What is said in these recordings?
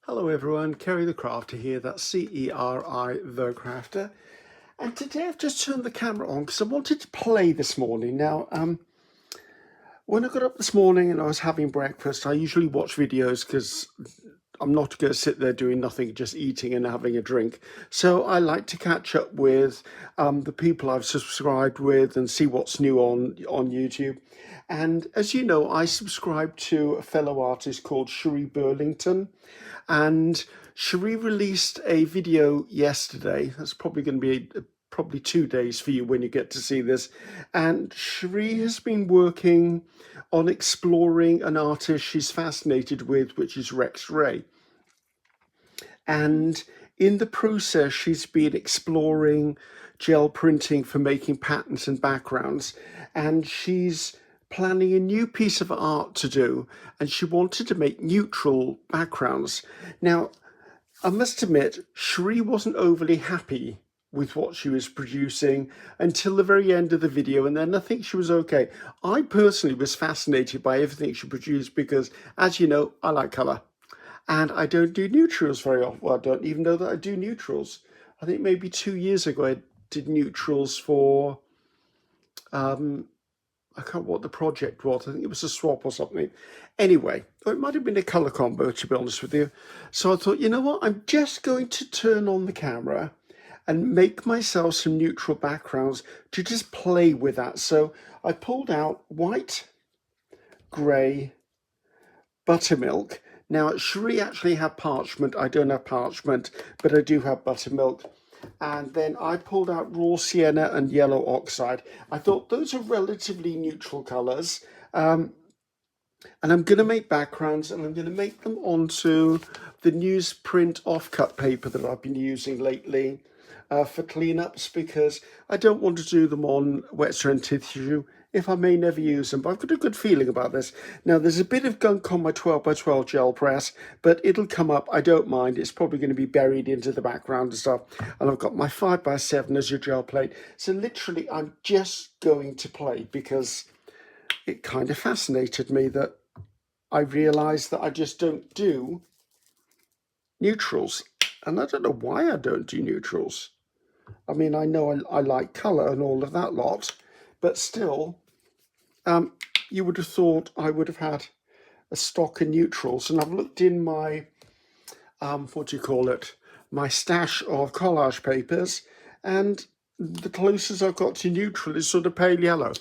Hello everyone, Ceri the Crafter here, that's C-E-R-I the Crafter. And today I've just turned the camera on because I wanted to play this morning. Now, when I got up this morning and I was having breakfast, I usually watch videos because I'm not going to sit there doing nothing, just eating and having a drink. So I like to catch up with the people I've subscribed with and see what's new on YouTube. And as you know, I subscribe to a fellow artist called Sheree Burlington. And Sheree released a video yesterday. That's probably going to be probably 2 days for you when you get to see this. And Sheree has been working on exploring an artist she's fascinated with, which is Rex Ray. And in the process, she's been exploring gel printing for making patterns and backgrounds. And she's planning a new piece of art to do, and she wanted to make neutral backgrounds. Now, I must admit, Sheree wasn't overly happy with what she was producing until the very end of the video, and then I think she was okay. I personally was fascinated by everything she produced because, as you know, I like colour. And I don't do neutrals very often. Well, I don't even know that I do neutrals. I think maybe 2 years ago I did neutrals for I can't remember what the project was. I think it was a swap or something. Anyway, or it might have been a colour combo, to be honest with you. So I thought, you know what? I'm just going to turn on the camera and make myself some neutral backgrounds to just play with that. So I pulled out white, grey, buttermilk. Now, Sheree actually had parchment. I don't have parchment, but I do have buttermilk. And then I pulled out raw sienna and yellow oxide. I thought those are relatively neutral colors. And I'm going to make backgrounds, and I'm going to make them onto the newsprint offcut paper that I've been using lately for cleanups, because I don't want to do them on wet strand tissue if I may never use them, but I've got a good feeling about this. Now, there's a bit of gunk on my 12x12 gel press, but it'll come up. I don't mind. It's probably going to be buried into the background and stuff. And I've got my 5x7 as a gel plate. So literally, I'm just going to play because it kind of fascinated me that I realised that I just don't do neutrals. And I don't know why I don't do neutrals. I mean, I know I like colour and all of that lot, but still, you would have thought I would have had a stock of neutrals. And I've looked in my, what do you call it, my stash of collage papers, and the closest I've got to neutral is sort of pale yellow.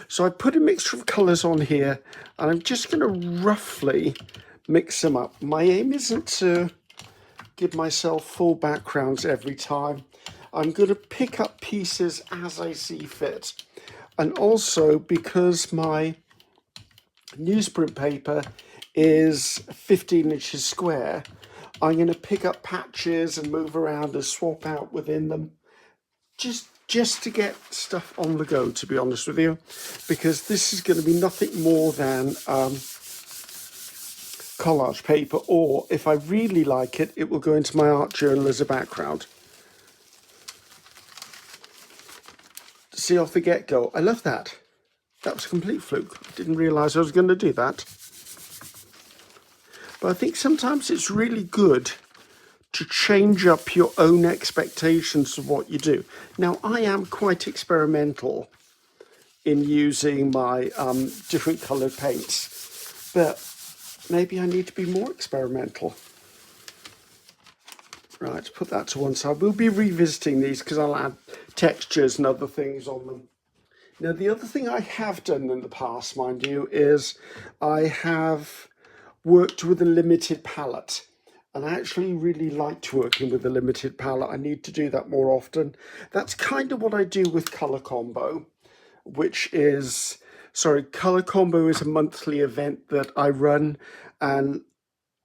So I put a mixture of colours on here, and I'm just going to roughly mix them up. My aim isn't to give myself full backgrounds every time. I'm going to pick up pieces as I see fit. And also, because my newsprint paper is 15 inches square, I'm going to pick up patches and move around and swap out within them just to get stuff on the go, to be honest with you, because this is going to be nothing more than collage paper, or if I really like it, it will go into my art journal as a background. See off the get-go. I love that. That was a complete fluke. I didn't realise I was going to do that. But I think sometimes it's really good to change up your own expectations of what you do. Now, I am quite experimental in using my different coloured paints, but maybe I need to be more experimental. Right, put that to one side. We'll be revisiting these because I'll add textures and other things on them. Now, the other thing I have done in the past, mind you, is I have worked with a limited palette. And I actually really liked working with a limited palette. I need to do that more often. That's kind of what I do with Colour Combo, which is, Colour Combo is a monthly event that I run, and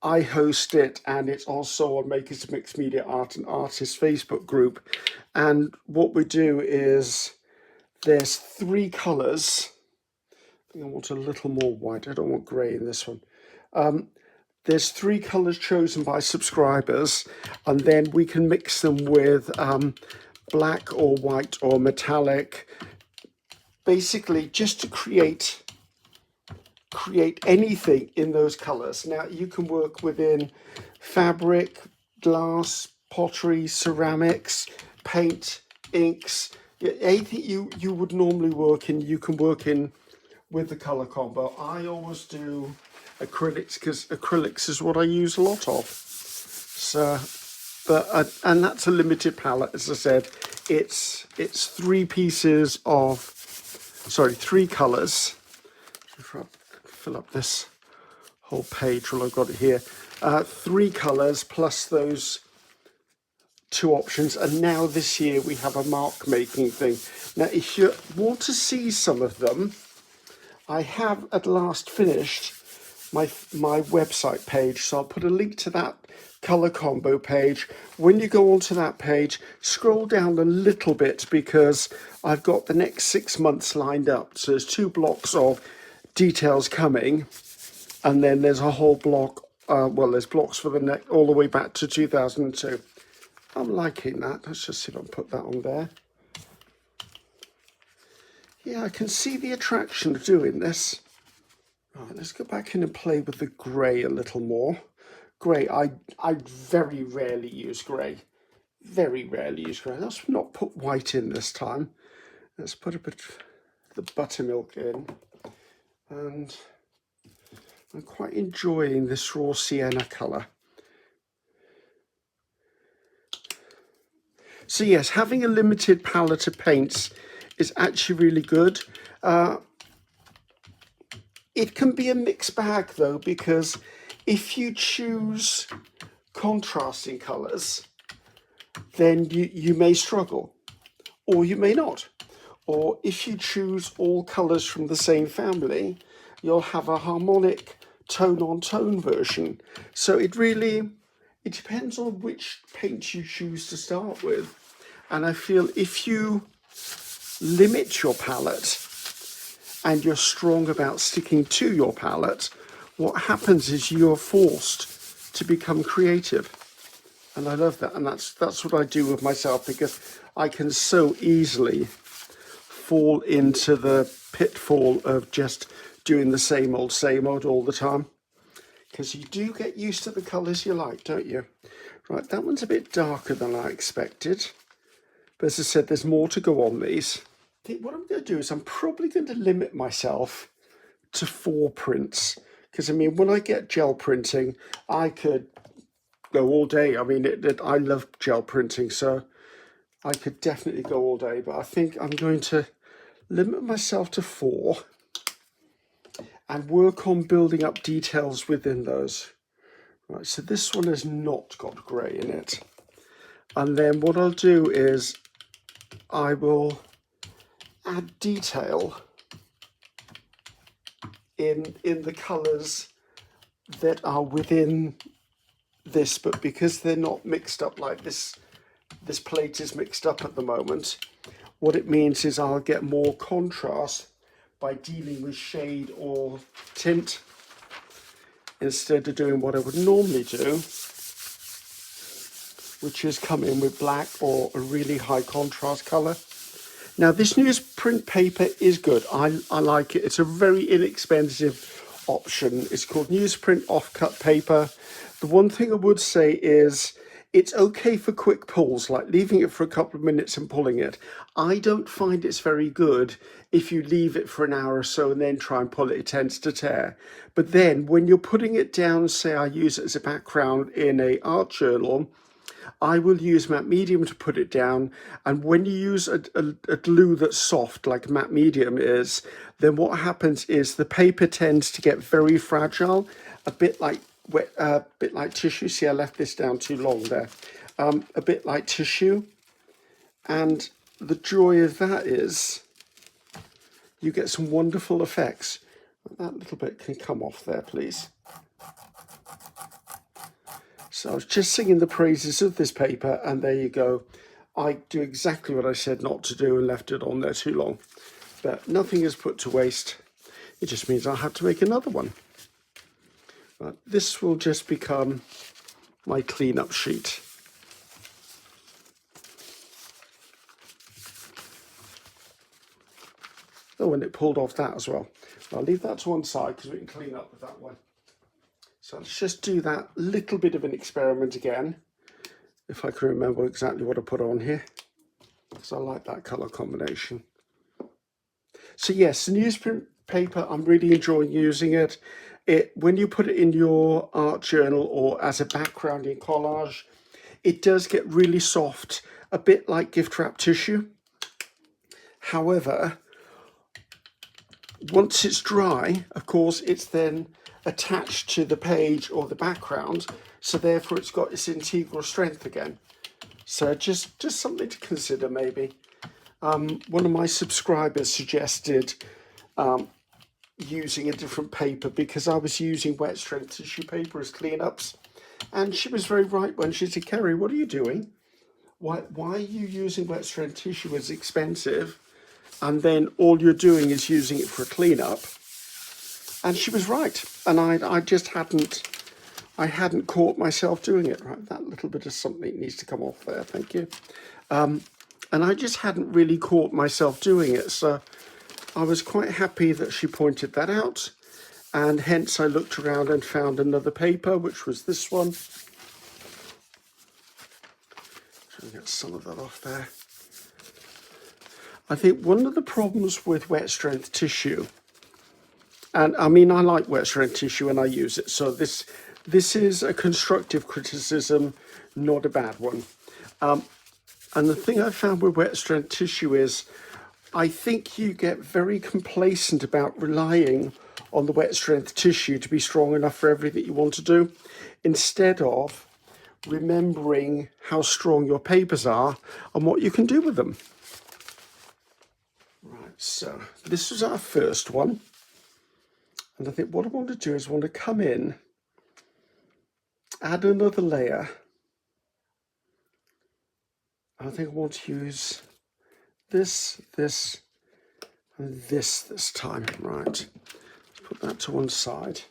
I host it, and it's also on Makers of Mixed Media Art and Artists Facebook group. And what we do is there's 3 colours. I think I want a little more white. I don't want grey in this one. There's 3 colours chosen by subscribers, and then we can mix them with black or white or metallic, basically just to create anything in those colours. Now, you can work within fabric, glass, pottery, ceramics, paint, inks, anything you would normally work in, you can work in with the color combo. I always do acrylics because acrylics is what I use a lot of. So, and that's a limited palette, as I said. It's three pieces of, sorry, three colors. If I fill up this whole page while I've got it here, three colors plus those two options. And now this year we have a mark making thing. Now, if you want to see some of them, I have at last finished my website page, so I'll put a link to that color combo page. When you go onto that page, scroll down a little bit because I've got the next 6 months lined up. So there's 2 blocks of details coming, and then there's a whole block. Well, there's blocks for the next all the way back to 2002. I'm liking that. Let's just see if I can put that on there. Yeah, I can see the attraction of doing this. Right, let's go back in and play with the grey a little more. Grey, I very rarely use grey. Very rarely use grey. Let's not put white in this time. Let's put a bit of the buttermilk in. And I'm quite enjoying this raw sienna colour. So yes, having a limited palette of paints is actually really good. It can be a mixed bag though, because if you choose contrasting colours, then you may struggle, or you may not. Or if you choose all colours from the same family, you'll have a harmonic tone-on-tone version. So it depends on which paint you choose to start with. And I feel if you limit your palette and you're strong about sticking to your palette, what happens is you're forced to become creative. And I love that. And that's what I do with myself, because I can so easily fall into the pitfall of just doing the same old all the time. Because you do get used to the colours you like, don't you? Right, that one's a bit darker than I expected. But as I said, there's more to go on these. I think what I'm going to do is I'm probably going to limit myself to 4 prints. Because, I mean, when I get gel printing, I could go all day. I mean, I love gel printing, so I could definitely go all day. But I think I'm going to limit myself to 4 and work on building up details within those. Right, so this one has not got grey in it. And then what I'll do is I will add detail in the colours that are within this, but because they're not mixed up like this plate is mixed up at the moment, what it means is I'll get more contrast by dealing with shade or tint instead of doing what I would normally do, which is come in with black or a really high contrast colour. Now, this newsprint paper is good. I like it. It's a very inexpensive option. It's called newsprint offcut paper. The one thing I would say is it's okay for quick pulls, like leaving it for a couple of minutes and pulling it. I don't find it's very good if you leave it for an hour or so and then try and pull it. It tends to tear. But then when you're putting it down, say I use it as a background in an art journal, I will use matte medium to put it down. And when you use a glue that's soft, like matte medium is, then what happens is the paper tends to get very fragile, a bit like wet, a bit like tissue. See, I left this down too long there. A bit like tissue. And the joy of that is you get some wonderful effects. That little bit can come off there, please. So I was just singing the praises of this paper, and there you go. I do exactly what I said not to do and left it on there too long. But nothing is put to waste. It just means I'll have to make another one. But this will just become my cleanup sheet. Oh, and it pulled off that as well. I'll leave that to one side because we can clean up with that one. So let's just do that little bit of an experiment again, if I can remember exactly what I put on here, because I like that colour combination. So yes, the newsprint paper, I'm really enjoying using it. When you put it in your art journal or as a background in collage, it does get really soft, a bit like gift wrap tissue. However, once it's dry, of course, it's then attached to the page or the background, so therefore it's got its integral strength again. So just something to consider maybe. One of my subscribers suggested using a different paper because I was using wet strength tissue paper as cleanups, and she was very right when she said, Ceri, what are you doing? Why are you using wet strength tissue? It's expensive, and then all you're doing is using it for a cleanup. And she was right, and I just hadn't caught myself doing it. Right, that little bit of something needs to come off there, thank you. And I just hadn't really caught myself doing it, so I was quite happy that she pointed that out, and hence I looked around and found another paper, which was this one. Try and get some of that off there. I think one of the problems with wet strength tissue, and I mean I like wet strength tissue and I use it, so this is a constructive criticism, not a bad one. And the thing I found with wet strength tissue is I think you get very complacent about relying on the wet strength tissue to be strong enough for everything you want to do, instead of remembering how strong your papers are and what you can do with them. Right, so this was our first one. And I think what I want to do is I want to come in, add another layer. I think I want to use this, and this time. Right, let's put that to one side.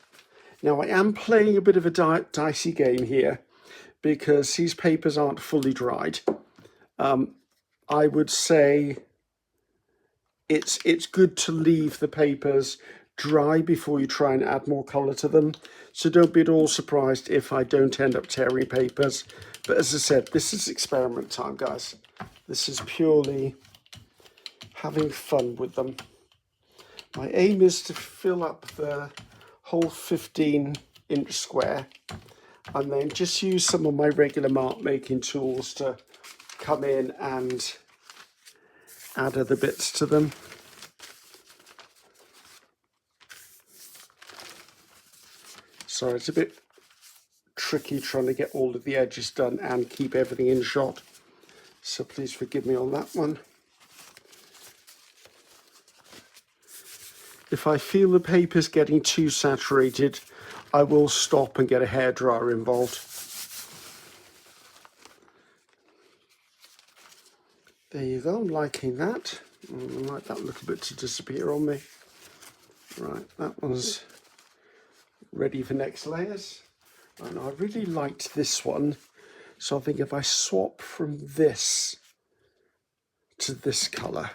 Now I am playing a bit of a dicey game here because these papers aren't fully dried. I would say it's good to leave the papers dry before you try and add more colour to them. So don't be at all surprised if I don't end up tearing papers. But as I said, this is experiment time, guys. This is purely having fun with them. My aim is to fill up the whole 15-inch square and then just use some of my regular mark making tools to come in and add other bits to them. So it's a bit tricky trying to get all of the edges done and keep everything in shot. So please forgive me on that one. If I feel the paper's getting too saturated, I will stop and get a hairdryer involved. There you go, I'm liking that. I like that little bit to disappear on me. Right, that one's ready for next layers. And I really liked this one. So I think if I swap from this to this colour,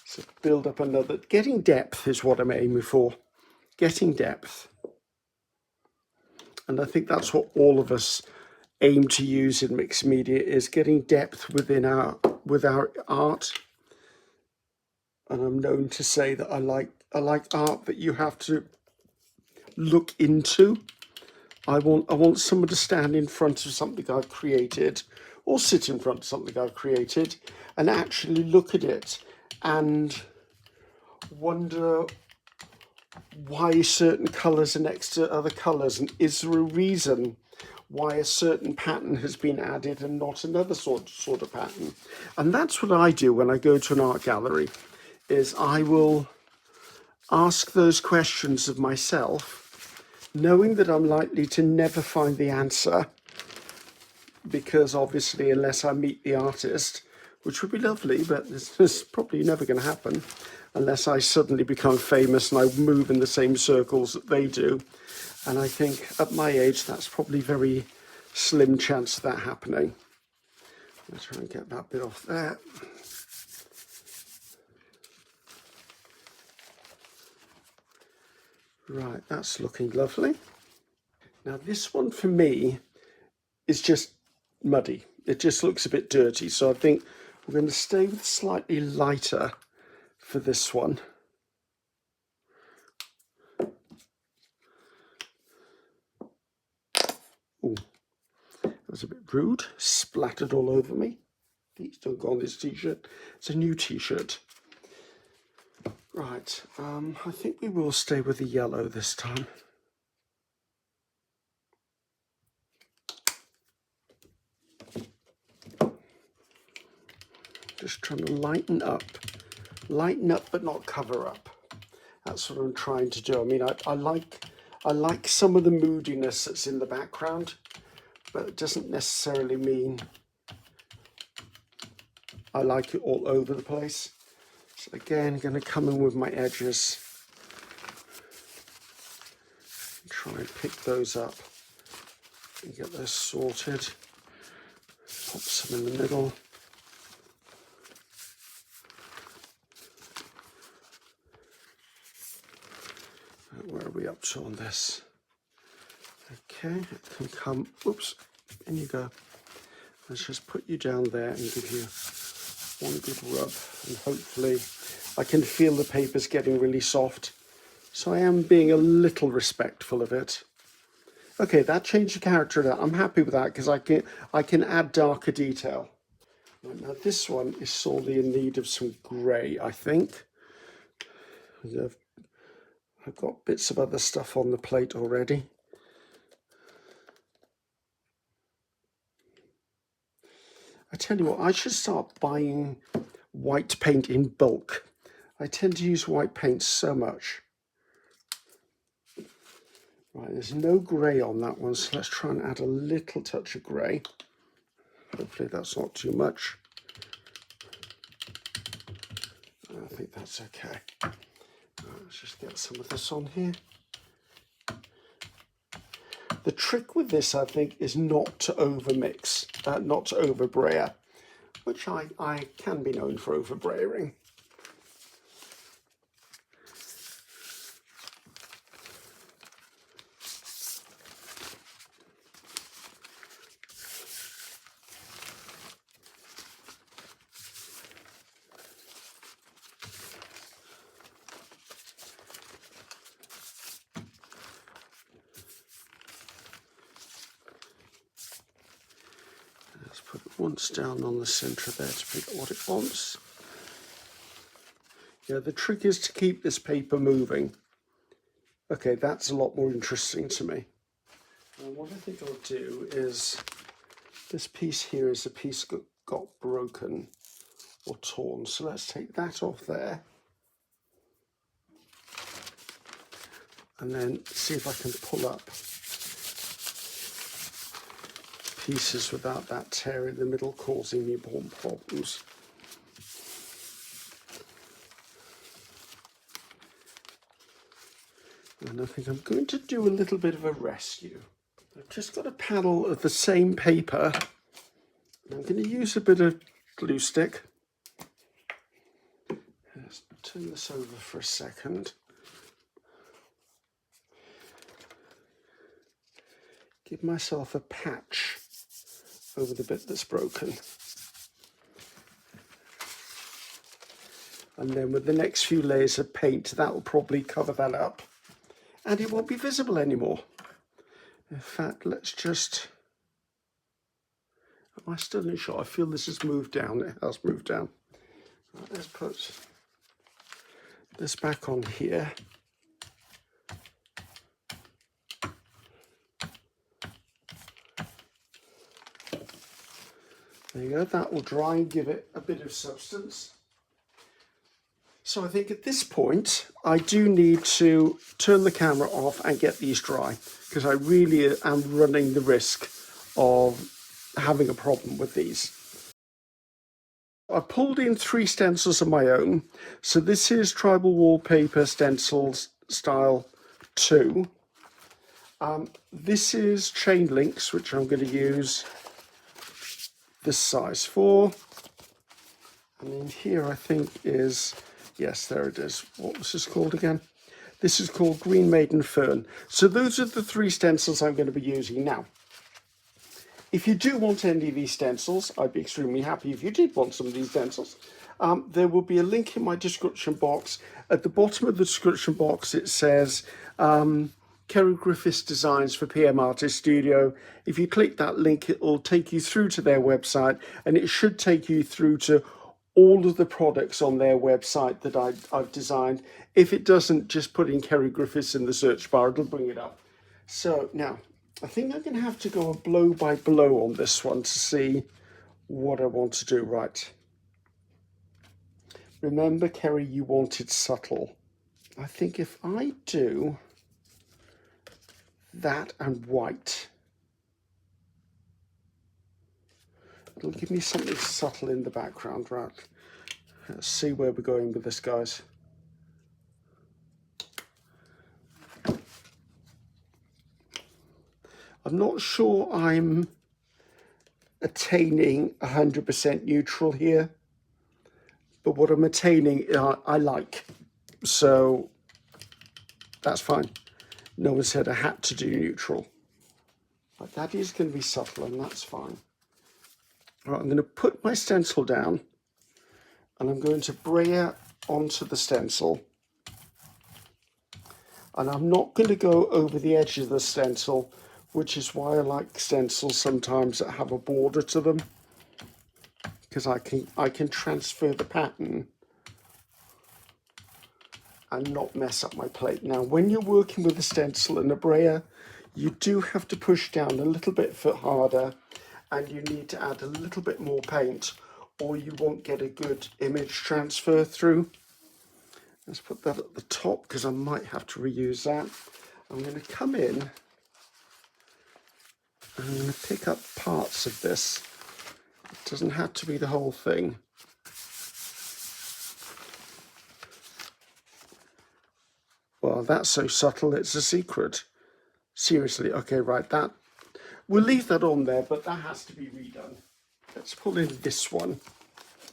so build up another, getting depth is what I'm aiming for. Getting depth. And I think that's what all of us aim to use in mixed media, is getting depth with our art. And I'm known to say that I like art that you have to look into. I want someone to stand in front of something I've created, or sit in front of something I've created, and actually look at it and wonder why certain colours are next to other colours, and is there a reason why a certain pattern has been added and not another sort of pattern. And that's what I do when I go to an art gallery, is I will ask those questions of myself, knowing that I'm likely to never find the answer, because obviously unless I meet the artist, which would be lovely, but it's probably never going to happen unless I suddenly become famous and I move in the same circles that they do. And I think at my age, that's probably very slim chance of that happening. I'll try and get that bit off there. Right, that's looking lovely. Now this one for me is just muddy. It just looks a bit dirty. So I think we're going to stay with slightly lighter for this one. Ooh, that was a bit rude. Splattered all over me. Please don't go on this t-shirt. It's a new t-shirt. Right, I think we will stay with the yellow this time. Just trying to lighten up but not cover up. That's what I'm trying to do. I mean, I like some of the moodiness that's in the background, but it doesn't necessarily mean I like it all over the place. So again, going to come in with my edges, try and pick those up and get those sorted. Pop some in the middle. Where are we up to on this? Okay, it can come, oops, in you go. Let's just put you down there and give you one good rub, and hopefully I can feel the paper's getting really soft. So I am being a little respectful of it. Okay, that changed the character of that. I'm happy with that because I can add darker detail. Right, now this one is sorely in need of some grey, I think. I've got bits of other stuff on the plate already. I tell you what, I should start buying white paint in bulk. I tend to use white paint so much. Right, there's no grey on that one, so let's try and add a little touch of grey. Hopefully that's not too much. I think that's okay. Let's just get some of this on here. The trick with this, I think, is not to overmix, not to overbrayer, which I can be known for overbrayering. Let's put it once down on the centre there to pick up what it wants. Yeah, the trick is to keep this paper moving. Okay, that's a lot more interesting to me. And what I think I'll do is, this piece here is a piece that got broken or torn, so let's take that off there. And then see if I can pull up pieces without that tear in the middle causing me more problems. And I think I'm going to do a little bit of a rescue. I've just got a panel of the same paper. I'm going to use a bit of glue stick. Let's turn this over for a second. Give myself a patch over the bit that's broken. And then with the next few layers of paint, that will probably cover that up. And it won't be visible anymore. In fact, let's just... Am I still in shot? I feel this has moved down. It has moved down. Right, let's put this back on here. There you go, that will dry and give it a bit of substance. So I think at this point, I do need to turn the camera off and get these dry, because I really am running the risk of having a problem with these. I pulled in 3 stencils of my own. So this is Tribal Wallpaper Stencils Style 2. This is Chain Links, which I'm going to use this size 4. And in here I think is, yes, there it is. What was this called again? This is called Green Maiden Fern. So those are the 3 stencils I'm going to be using now. If you do want any of these stencils, I'd be extremely happy if you did want some of these stencils. There will be a link in my description box. At the bottom of the description box, it says Sheree Griffiths Designs for PM Artist Studio. If you click that link, it will take you through to their website, and it should take you through to all of the products on their website that I've designed. If it doesn't, just put in Sheree Griffiths in the search bar, it'll bring it up. So now, I think I'm going to have to go blow by blow on this one to see what I want to do. Right. Remember, Sheree, you wanted subtle. I think if I do that and white, it'll give me something subtle in the background, right? Let's see where we're going with this, guys. I'm not sure I'm attaining 100% neutral here, but what I'm attaining, I like. So that's fine. No one said I had to do neutral. But that is going to be subtle, and that's fine. Right, I'm going to put my stencil down, and I'm going to brayer onto the stencil. And I'm not going to go over the edge of the stencil, which is why I like stencils sometimes that have a border to them, because I can transfer the pattern and not mess up my plate. Now, when you're working with a stencil and a brayer, you do have to push down a little bit harder, and you need to add a little bit more paint, or you won't get a good image transfer through. Let's put that at the top, because I might have to reuse that. I'm going to come in, and I'm going to pick up parts of this. It doesn't have to be the whole thing. Well, that's so subtle, it's a secret. Seriously, okay, right, that we'll leave that on there, but that has to be redone. Let's pull in this one,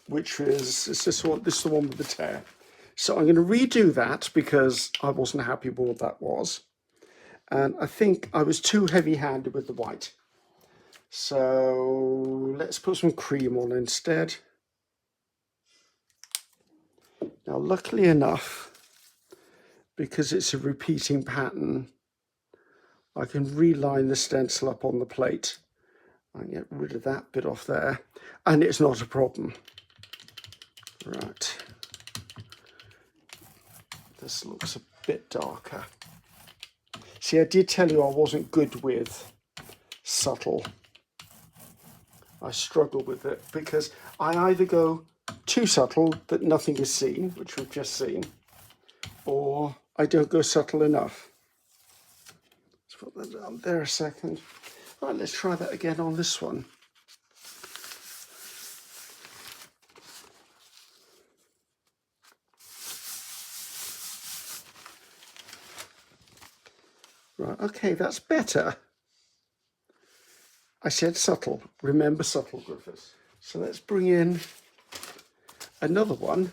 which is this one. This is the one with the tear. So I'm going to redo that because I wasn't happy with what that was, and I think I was too heavy-handed with the white. So let's put some cream on instead. Now, luckily enough, because it's a repeating pattern, I can reline the stencil up on the plate and get rid of that bit off there, and it's not a problem. Right, this looks a bit darker. See, I did tell you I wasn't good with subtle. I struggle with it because I either go too subtle that nothing is seen, which we've just seen, or I don't go subtle enough. Let's put that down there a second. Right, let's try that again on this one. Right, okay, that's better. I said subtle. Remember subtle, Griffiths. So let's bring in another one.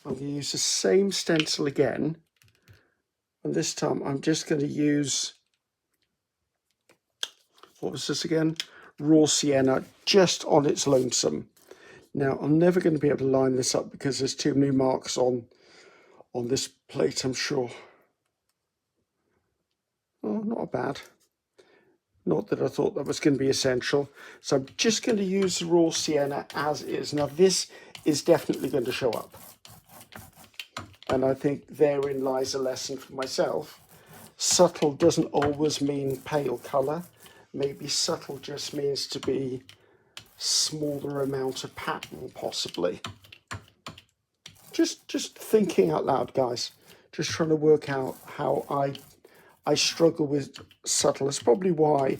I'm going to use the same stencil again. And this time I'm just going to use, what was this again? Raw Sienna, just on its lonesome. Now, I'm never going to be able to line this up because there's too many marks on this plate, I'm sure. Oh, not bad. Not that I thought that was going to be essential. So I'm just going to use the raw sienna as is. Now, this is definitely going to show up. And I think therein lies a lesson for myself. Subtle doesn't always mean pale colour. Maybe subtle just means to be smaller amount of pattern, possibly. Just thinking out loud, guys. Just trying to work out how I struggle with subtle. It's probably why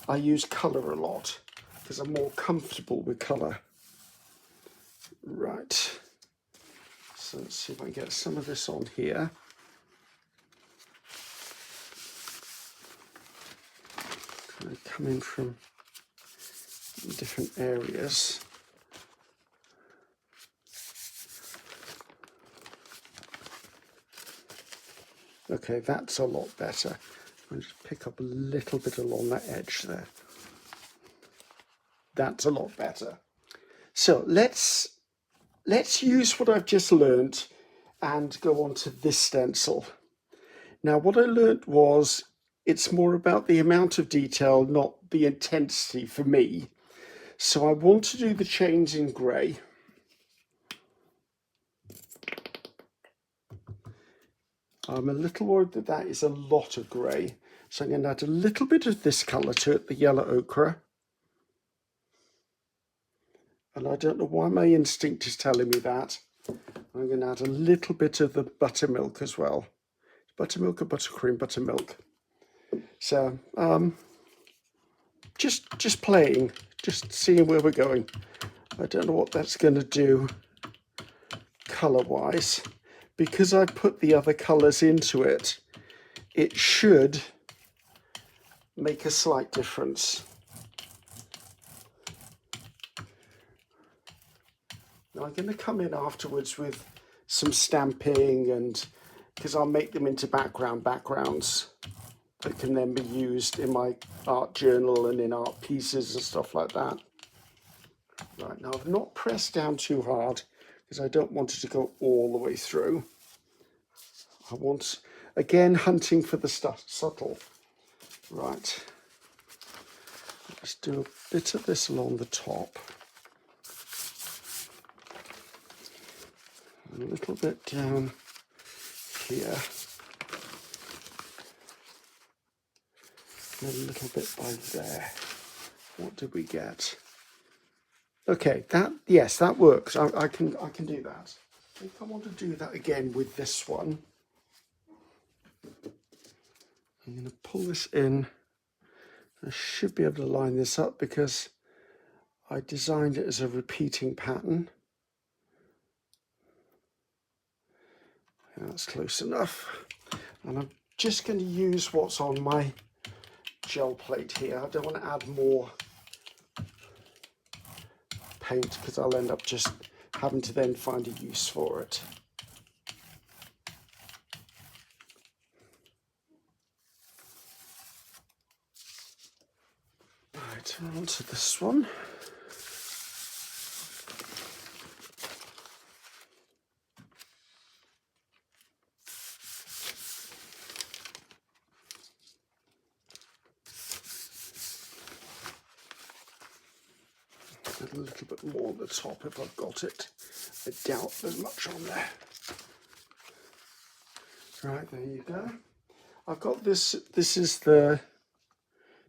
I use colour a lot, because I'm more comfortable with colour. Right. So let's see if I can get some of this on here. Trying to come in from different areas. Okay, that's a lot better. I'll just pick up a little bit along that edge there. That's a lot better. So let's use what I've just learned and go on to this stencil. Now, what I learned was it's more about the amount of detail, not the intensity for me. So I want to do the chains in grey. I'm a little worried that that is a lot of grey. So I'm going to add a little bit of this colour to it, the yellow ochre. And I don't know why my instinct is telling me that. I'm going to add a little bit of the buttermilk as well. Buttermilk or buttercream? Buttermilk. So just playing, just seeing where we're going. I don't know what that's going to do colour-wise. Because I put the other colours into it, it should make a slight difference. Now I'm going to come in afterwards with some stamping, and because I'll make them into backgrounds that can then be used in my art journal and in art pieces and stuff like that. Right, now I've not pressed down too hard because I don't want it to go all the way through. I want, again, hunting for the stuff subtle. Right, let's do a bit of this along the top. A little bit down here. And a little bit by there. What did we get? Okay, yes, that works. I can do that. I think I want to do that again with this one. I'm going to pull this in. I should be able to line this up because I designed it as a repeating pattern. That's close enough. And I'm just going to use what's on my gel plate here. I don't want to add more paint because I'll end up just having to then find a use for it. Right, on to this one. A little bit more on the top if I've got it. I doubt there's much on there. Right, there you go. I've got this. This is the,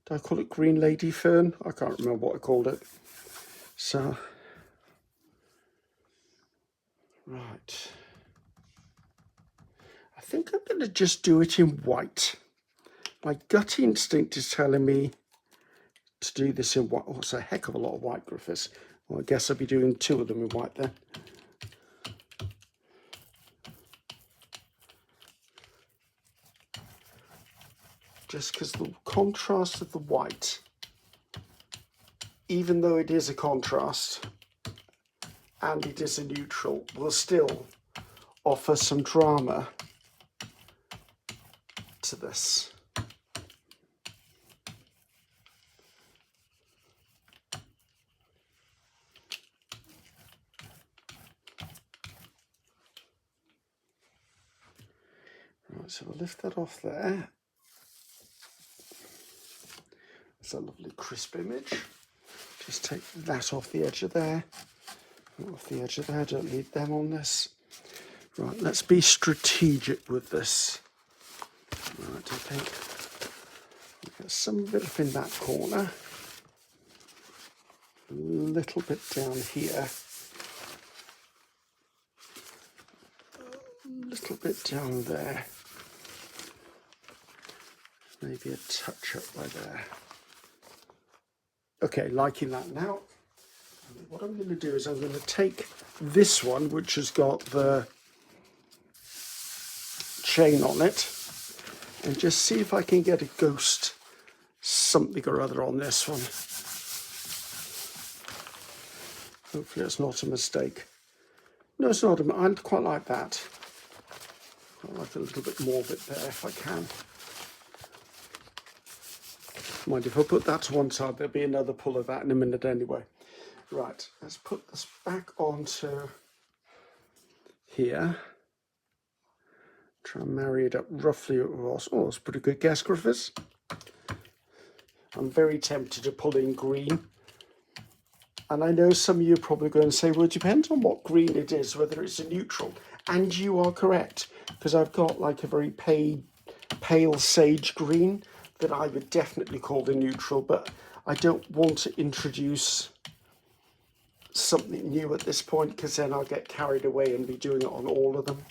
do I call it green lady fern? I can't remember what I called it. So, right. I think I'm going to just do it in white. My gut instinct is telling me to do this in white. Oh, it's a heck of a lot of white, Griffiths. Well, I guess I'll be doing 2 of them in white then. Just because the contrast of the white, even though it is a contrast and it is a neutral, will still offer some drama to this. Right, so we'll lift that off there. It's a lovely crisp image. Just take that off the edge of there. Off the edge of there, don't need them on this. Right, let's be strategic with this. Right, I think we'll get some bit up in that corner. A little bit down here. A little bit down there. Maybe a touch up by there. Okay, liking that now. What I'm going to do is I'm going to take this one, which has got the chain on it, and just see if I can get a ghost something or other on this one. Hopefully it's not a mistake. No, it's not. I quite like that. I'd like a little bit more of it there if I can. Mind if I put that to one side, there'll be another pull of that in a minute anyway. Right, let's put this back onto here. Try and marry it up roughly. Oh, that's a pretty good guess, Griffiths. I'm very tempted to pull in green. And I know some of you are probably going to say, well, it depends on what green it is, whether it's a neutral. And you are correct, because I've got like a very pale sage green that I would definitely call the neutral, but I don't want to introduce something new at this point, because then I'll get carried away and be doing it on all of them.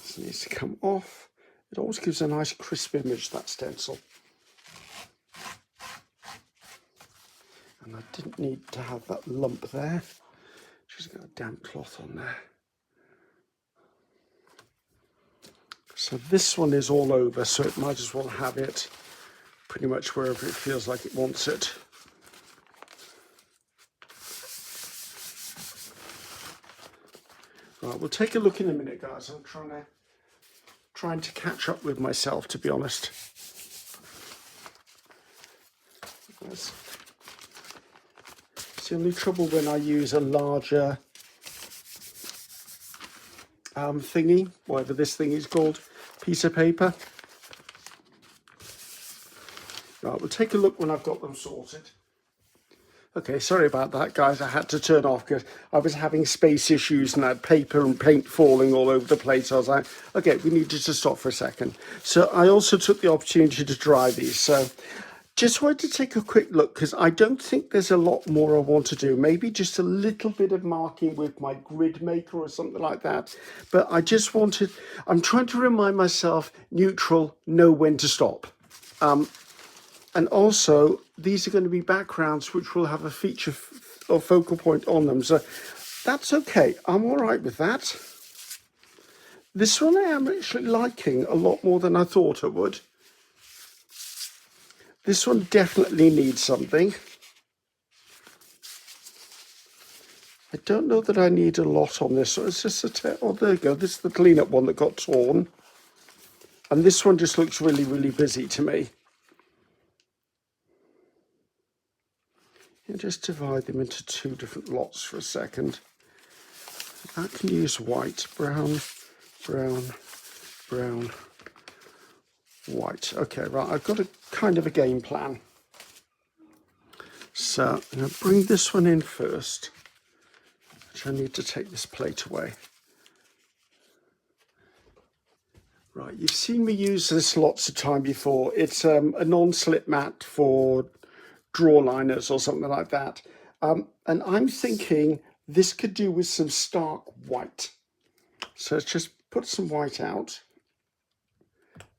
This needs to come off. It always gives a nice crisp image, that stencil. And I didn't need to have that lump there. Just got a damp cloth on there. So this one is all over, so it might as well have it pretty much wherever it feels like it wants it. Right, we'll take a look in a minute, guys. I'm trying to catch up with myself, to be honest. It's the only trouble when I use a larger thingy, whatever this thing is called, piece of paper. Right, we'll take a look when I've got them sorted. Okay, sorry about that, guys. I had to turn off because I was having space issues and I had paper and paint falling all over the place. I was like, okay, we needed to stop for a second. So I also took the opportunity to dry these. So just wanted to take a quick look because I don't think there's a lot more I want to do. Maybe just a little bit of marking with my grid maker or something like that. But I just wanted, I'm trying to remind myself, neutral, know when to stop. And also, these are going to be backgrounds which will have a feature or focal point on them. So that's okay. I'm all right with that. This one I am actually liking a lot more than I thought I would. This one definitely needs something. I don't know that I need a lot on this. So it's just oh, there you go. This is the cleanup one that got torn. And this one just looks really, really busy to me. And just divide them into two different lots for a second. I can use white, brown, brown, brown, white. Okay, right, I've got a kind of a game plan. So I'm going to bring this one in first, which I need to take this plate away. Right, you've seen me use this lots of time before. It's a non-slip mat for draw liners or something like that. And I'm thinking this could do with some stark white. So let's just put some white out.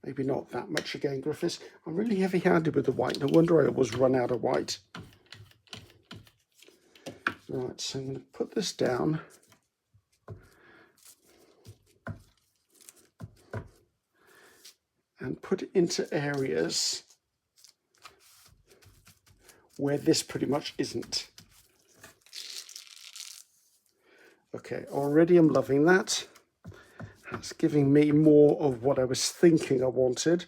Maybe not that much again, Griffiths. I'm really heavy-handed with the white. No wonder I always run out of white. Right, so I'm going to put this down. And put it into areas where this pretty much isn't. Okay, already I'm loving that. That's giving me more of what I was thinking I wanted.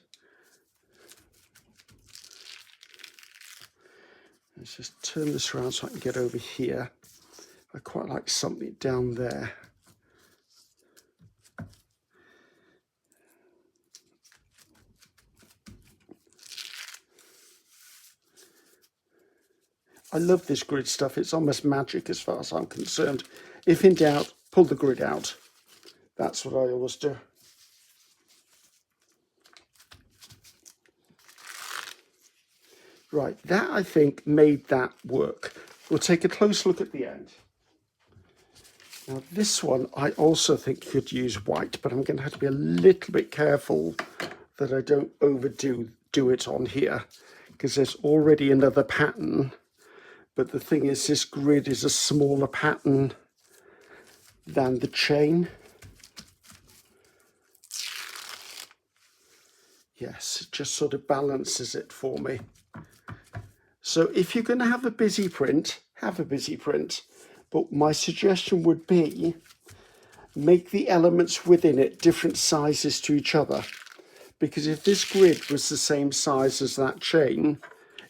Let's just turn this around so I can get over here. I quite like something down there. I love this grid stuff. It's almost magic as far as I'm concerned. If in doubt, pull the grid out. That's what I always do. Right, that I think made that work. We'll take a close look at the end. Now this one I also think could use white, but I'm going to have to be a little bit careful that I don't overdo it on here, because there's already another pattern. But the thing is, this grid is a smaller pattern than the chain. Yes, it just sort of balances it for me. So if you're going to have a busy print, have a busy print. But my suggestion would be make the elements within it different sizes to each other. Because if this grid was the same size as that chain,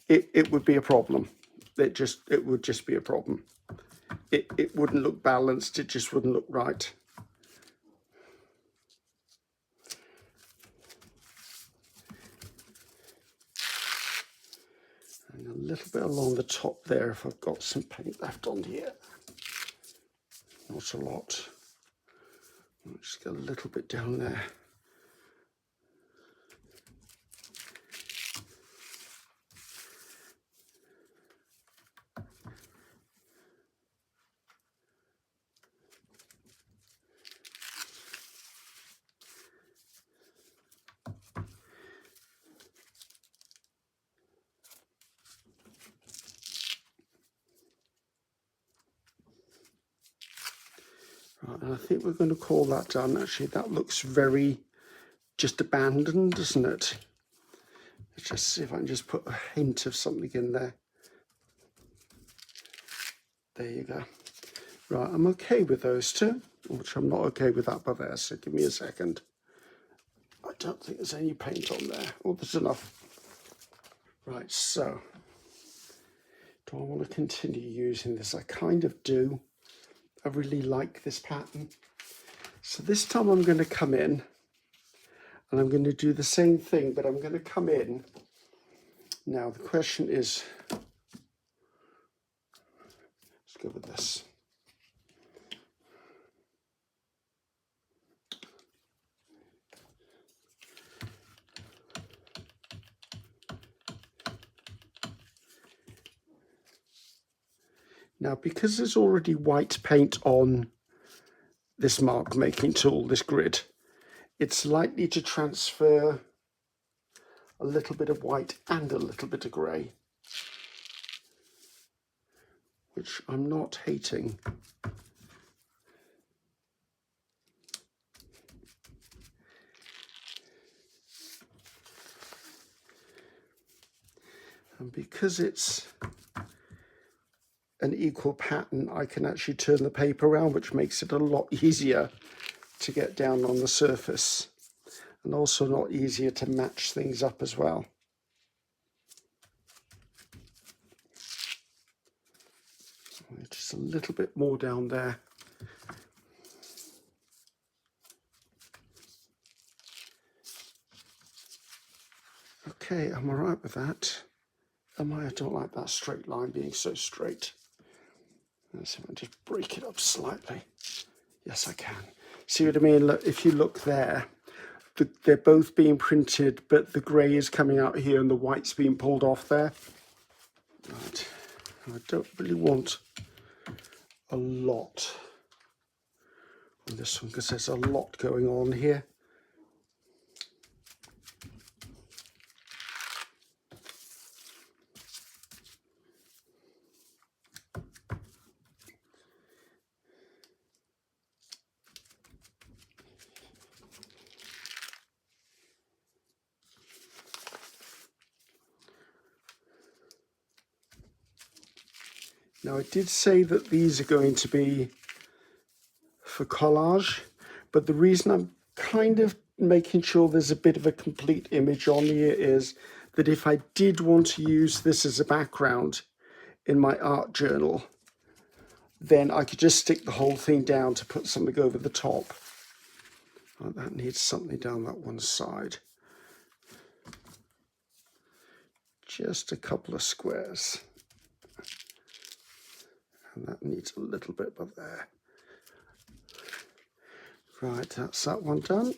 it would be a problem. It would just be a problem. It wouldn't look balanced, it just wouldn't look right. And a little bit along the top there if I've got some paint left on here. Not a lot. I'll just go a little bit down there. Right, and I think we're going to call that done. Actually, that looks very just abandoned, doesn't it? Let's just see if I can just put a hint of something in there. There you go. Right, I'm okay with those two, which I'm not okay with that by there, so give me a second. I don't think there's any paint on there. Oh, there's enough. Right, so do I want to continue using this? I kind of do. I really like this pattern. So this time I'm going to come in and I'm going to do the same thing, but I'm going to come in. Now the question is, let's go with this. Now, because there's already white paint on this mark making tool, this grid, it's likely to transfer a little bit of white and a little bit of grey, which I'm not hating. And because it's an equal pattern, I can actually turn the paper around, which makes it a lot easier to get down on the surface, and also a lot easier to match things up as well. Just a little bit more down there. Okay, I'm all right with that. I don't like that straight line being so straight. Let's see if I can just break it up slightly. Yes, I can. See what I mean? Look, if you look there, they're both being printed, but the grey is coming out here and the white's being pulled off there. Right. I don't really want a lot on this one because there's a lot going on here. Now, I did say that these are going to be for collage, but the reason I'm kind of making sure there's a bit of a complete image on here is that if I did want to use this as a background in my art journal, then I could just stick the whole thing down to put something over the top. Oh, that needs something down that one side. Just a couple of squares. And that needs a little bit of there. Right, that's that one done.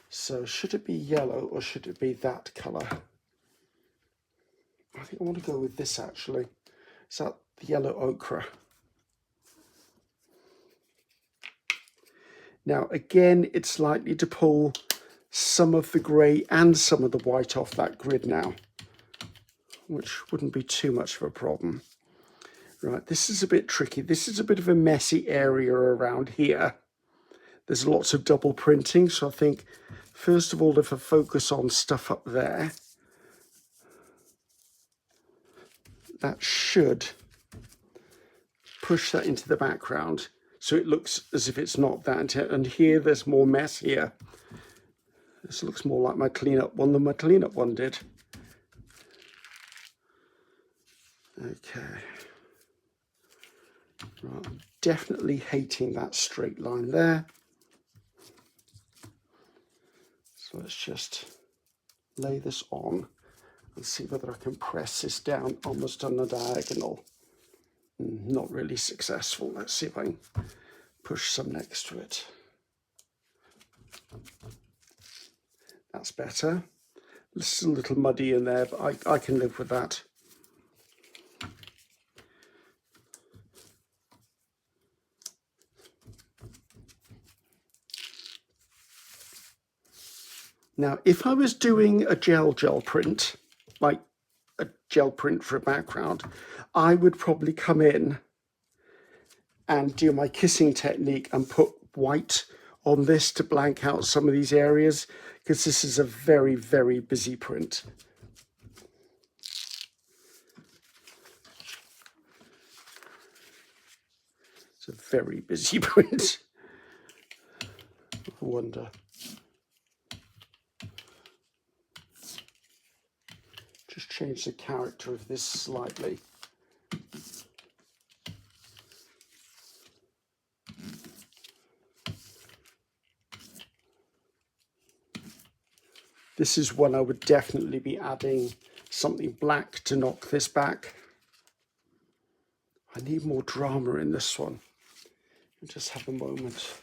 So should it be yellow or should it be that colour? I think I want to go with this actually. Is that the yellow ochre? Now again, it's likely to pull some of the grey and some of the white off that grid now, which wouldn't be too much of a problem. Right, this is a bit tricky. This is a bit of a messy area around here. There's lots of double printing, so I think, first of all, if I focus on stuff up there, that should push that into the background. so it looks as if it's not that. And here there's more mess here. This looks more like my cleanup one than my cleanup one did. Okay. Right, I'm definitely hating that straight line there. So let's just lay this on and see whether I can press this down almost on a diagonal. Not really successful. Let's see if I can push some next to it. That's better. It's a little muddy in there, but I can live with that. Now, if I was doing a gel print, like a gel print for a background, I would probably come in and do my kissing technique and put white on this to blank out some of these areas, because this is a very, very busy print. It's a very busy print. I wonder. Just change the character of this slightly. This is one I would definitely be adding something black to knock this back. I need more drama in this one. Just have a moment.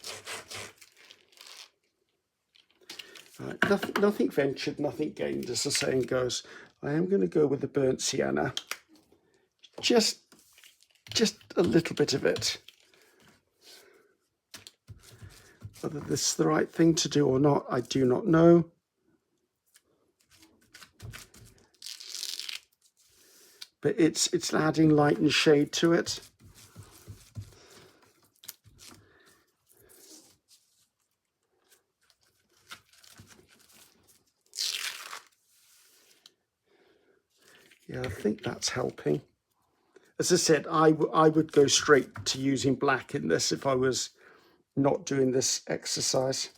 Nothing ventured, nothing gained, as the saying goes. I am going to go with the burnt sienna. Just a little bit of it. Whether this is the right thing to do or not, I do not know. But it's adding light and shade to it. Yeah, I think that's helping. As I said, I would go straight to using black in this if I was not doing this exercise.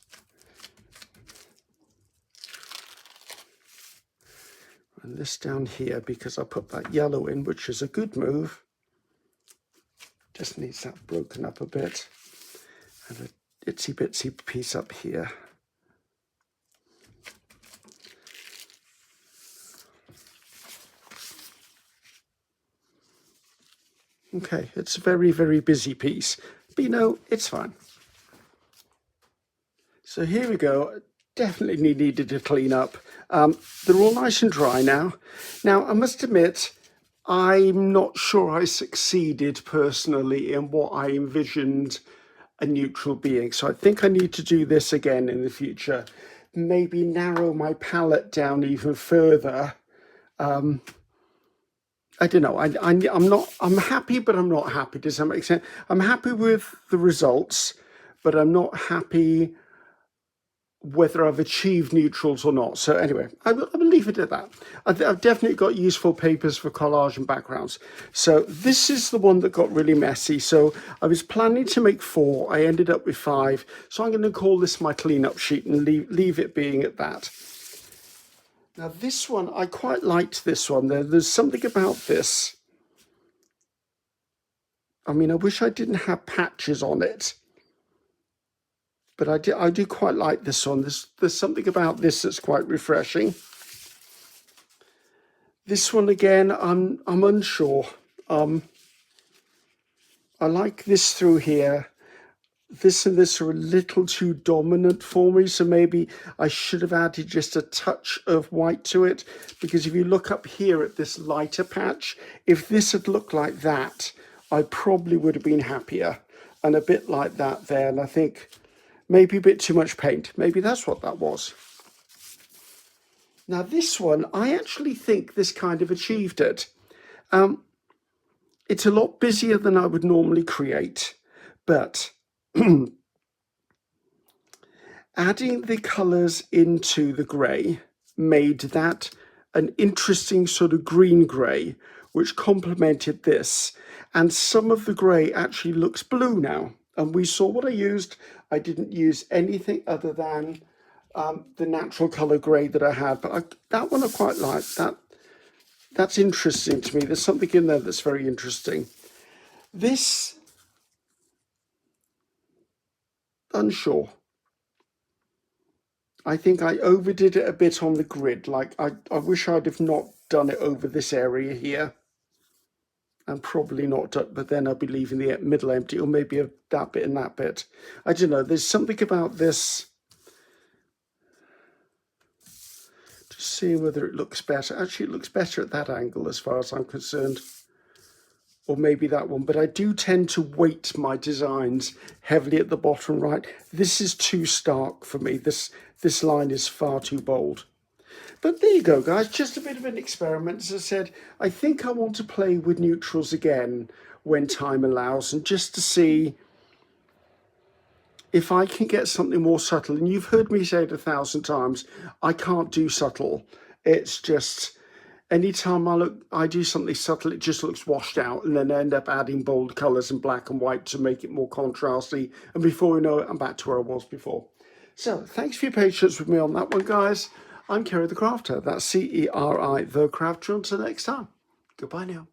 And this down here, because I put that yellow in, which is a good move. Just needs that broken up a bit. And an itsy bitsy piece up here. Okay, it's a very, very busy piece, but you know, it's fine. So here we go. Definitely needed to clean up. They're all nice and dry now. Now, I must admit, I'm not sure I succeeded personally in what I envisioned a neutral being. So I think I need to do this again in the future. Maybe narrow my palette down even further. I don't know. I'm happy, but I'm not happy. Does that make sense? I'm happy with the results, but I'm not happy whether I've achieved neutrals or not. So anyway, I will leave it at that. I've definitely got useful papers for collage and backgrounds. So this is the one that got really messy. So I was planning to make 4. I ended up with 5. So I'm going to call this my cleanup sheet and leave it being at that. Now this one, I quite liked this one. There's something about this. I mean, I wish I didn't have patches on it, but I do quite like this one. There's something about this that's quite refreshing. This one again, I'm unsure. I like this through here. This and this are a little too dominant for me, so maybe I should have added just a touch of white to it, because if you look up here at this lighter patch, if this had looked like that, I probably would have been happier, and a bit like that there, and I think maybe a bit too much paint. Maybe that's what that was. Now this one, I actually think this kind of achieved it. It's a lot busier than I would normally create, but adding the colours into the grey made that an interesting sort of green grey, which complemented this. And some of the grey actually looks blue now. And we saw what I used. I didn't use anything other than the natural colour grey that I had. But that one I quite like. That's interesting to me. There's something in there that's very interesting. This, unsure. I think I overdid it a bit on the grid. Like I wish I'd have not done it over this area here. And probably not done, but then I'll be leaving the middle empty, or maybe that bit and that bit. I don't know. There's something about this. Just seeing whether it looks better. Actually, it looks better at that angle as far as I'm concerned. Or maybe that one. But I do tend to weight my designs heavily at the bottom right. This is too stark for me. This line is far too bold. But there you go, guys. Just a bit of an experiment. As I said, I think I want to play with neutrals again when time allows, and just to see if I can get something more subtle. And you've heard me say it 1,000 times, I can't do subtle. It's just, anytime I do something subtle, it just looks washed out, and then I end up adding bold colours and black and white to make it more contrasty. And before you know it, I'm back to where I was before. So thanks for your patience with me on that one, guys. I'm Ceri the Crafter. That's Ceri the Crafter. Until next time. Goodbye now.